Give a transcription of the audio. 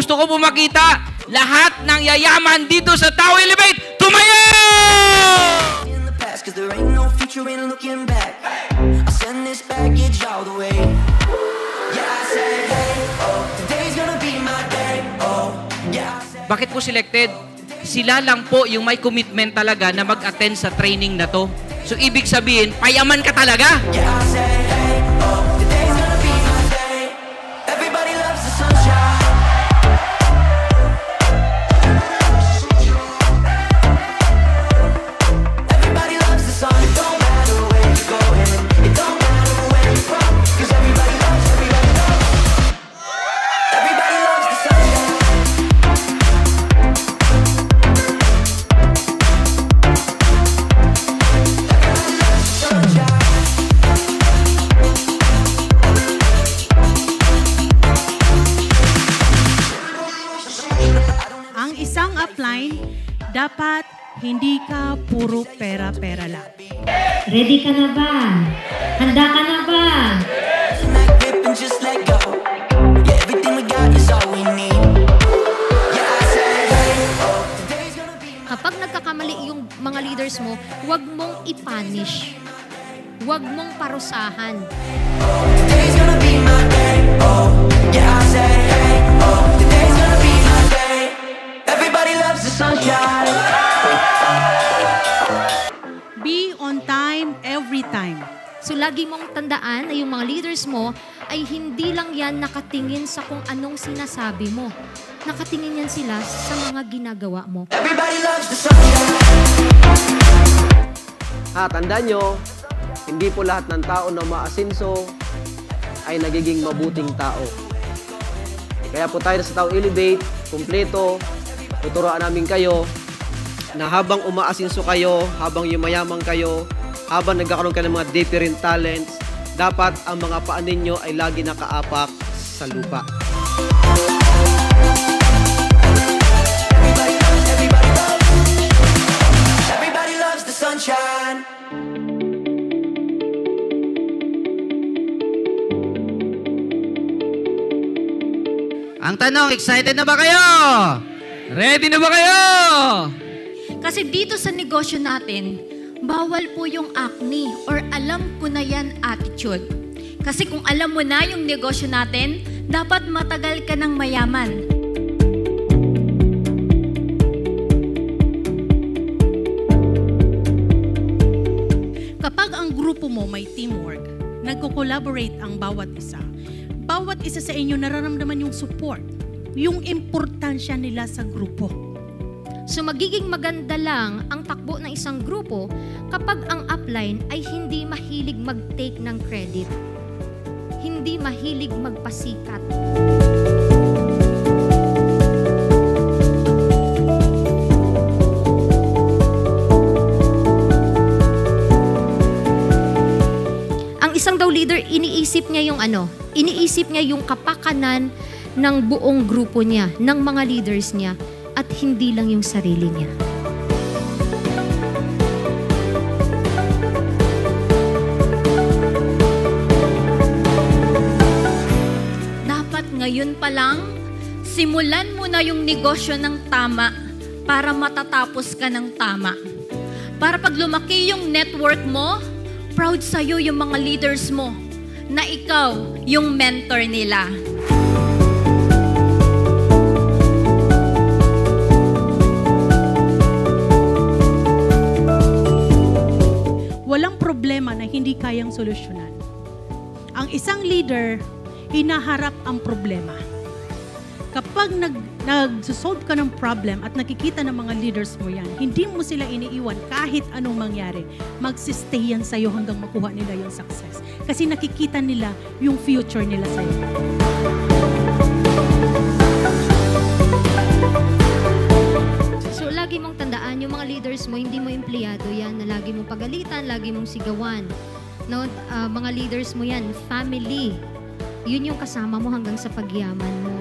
gusto ko po makita lahat ng yayaman dito sa Tao Elevate, tumayo! Cause there ain't no future in looking back. I send this package all the way. Yeah, I said, hey, oh, today's gonna be my day. Oh, yeah, I said. Bakit po selected? Sila lang po yung may commitment talaga na mag-attend sa training na to. So, ibig sabihin, payaman ka talaga. Yeah, I said, hey, oh, today's gonna be my day. Everybody loves the sunshine. Everybody loves the sun. It don't matter where you're going. It don't matter where you're from. Cause everybody loves, everybody loves. Everybody loves the sunshine. Ang isang upline, dapat hindi ka puro pera-pera lang. Ready ka na ba? Handa ka na ba? Like grip and just let go. Yeah, everything we got is all we need. Yeah, I said, hey, oh, today's gonna be my Kapag nagkakamali yung mga leaders mo, huwag mong i-punish. Huwag mong parusahan. today's gonna be my day. Oh, yeah, I said, hey, oh, today's gonna be my day. Everybody loves the sunshine. Be on time, every time. So lagi mong tandaan na yung mga leaders mo ay hindi lang yan nakatingin sa kung anong sinasabi mo. Nakatingin yan sila sa mga ginagawa mo. Everybody loves the sunshine. Tandaan nyo, hindi po lahat ng tao na maasinso ay nagiging mabuting tao. Kaya po tayo sa Tao Elevate, kumpleto, tuturuan namin kayo na habang umaasinso kayo, habang yumayaman kayo, habang nagkakaroon kayo ng mga different talents, dapat ang mga paa ninyo ay lagi nakaapak sa lupa. Everybody loves the sunshine. Ang tanong, excited na ba kayo? Ready na ba kayo? Kasi dito sa negosyo natin, bawal po yung acne or alam ko na yan attitude. Kasi kung alam mo na yung negosyo natin, dapat matagal ka ng mayaman. Kapag ang grupo mo may teamwork, nagko-collaborate ang bawat isa sa inyo nararamdaman yung support, yung importansya nila sa grupo. So magiging maganda lang ang takbo ng isang grupo kapag ang upline ay hindi mahilig mag-take ng credit. Hindi mahilig magpasikat. Ang isang daw leader, iniisip niya yung kapakanan ng buong grupo niya, ng mga leaders niya, at hindi lang yung sarili niya. Dapat ngayon pa lang, simulan mo na yung negosyo ng tama para matatapos ka ng tama. Para pag lumaki yung network mo, proud sa'yo yung mga leaders mo na ikaw yung mentor nila. Walang problema na hindi kayang solusyonan. Ang isang leader, hinaharap ang problema. Kapag nag-solve ka ng problem at nakikita ng mga leaders mo yan, hindi mo sila iniiwan kahit anong mangyari. Magsistay yan sa'yo hanggang makuha nila yung success. Kasi nakikita nila yung future nila sa'yo. So lagi mong tandaan, yung mga leaders mo, hindi mo empleyado yan na lagi mong pagalitan, lagi mong sigawan. No? Mga leaders mo yan, family. Yun yung kasama mo hanggang sa pagyaman mo.